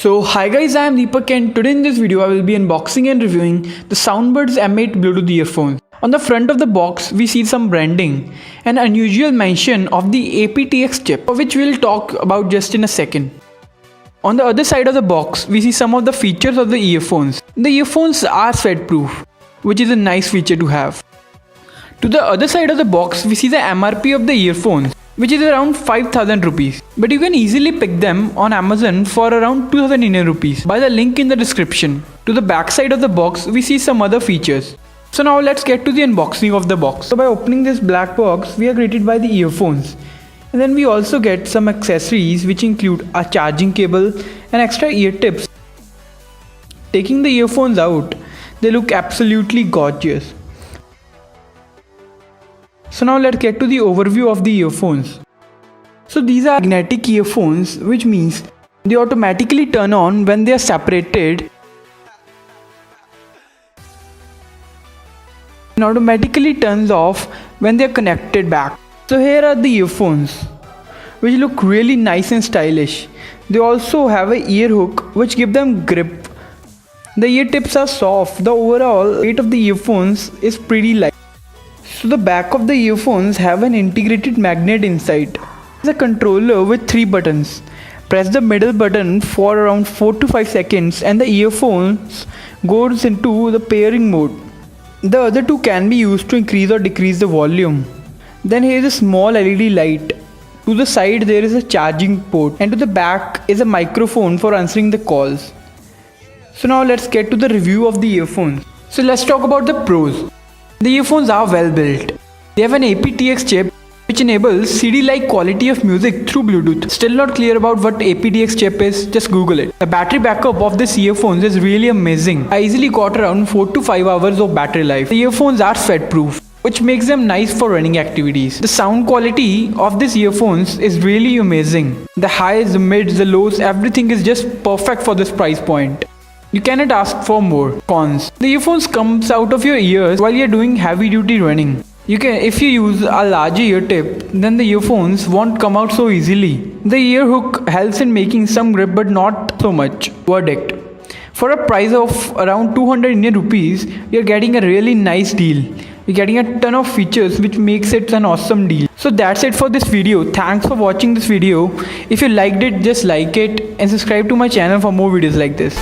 So hi guys, I am Deepak and today in this video I will be unboxing and reviewing the Soundbuds M8 Bluetooth earphones. On the front of the box we see some branding and unusual mention of the aptX chip, which we'll talk about just in a second. On the other side of the box we see some of the features of the earphones. The earphones are sweat proof, which is a nice feature to have. To the other side of the box we see the MRP of the earphones, which is around 5000 rupees, but you can easily pick them on Amazon for around 2000 Indian rupees by the link in the description. To the back side of the box we see some other features. So now let's get to the unboxing of the box. So by opening this black box we are greeted by the earphones, and then we also get some accessories which include a charging cable and extra ear tips. Taking the earphones out, they look absolutely gorgeous. So now let's get to the overview of the earphones. So these are magnetic earphones, which means they automatically turn on when they are separated and automatically turns off when they are connected back. So here are the earphones, which look really nice and stylish. They also have an ear hook which give them grip. The ear tips are soft. The overall weight of the earphones is pretty light. So the back of the earphones have an integrated magnet inside. It's a controller with 3 buttons. Press the middle button for around 4 to 5 seconds and the earphones goes into the pairing mode. The other two can be used to increase or decrease the volume. Then here is a small LED light. To the side there is a charging port, and to the back is a microphone for answering the calls. So now let's get to the review of the earphones. So let's talk about the pros. The earphones are well built. They have an aptX chip which enables CD-like quality of music through Bluetooth. Still not clear about what aptX chip is, just Google it. The battery backup of this earphones is really amazing. I easily got around 4 to 5 hours of battery life. The earphones are sweat proof, which makes them nice for running activities. The sound quality of these earphones is really amazing. The highs, the mids, the lows, everything is just perfect for this price point. You cannot ask for more. Cons. The earphones comes out of your ears while you're doing heavy duty running. If you use a larger ear tip, then the earphones won't come out so easily. The ear hook helps in making some grip but not so much. Verdict. For a price of around 200 Indian rupees, you're getting a really nice deal. You're getting a ton of features which makes it an awesome deal. So that's it for this video. Thanks for watching this video. If you liked it, just like it and subscribe to my channel for more videos like this.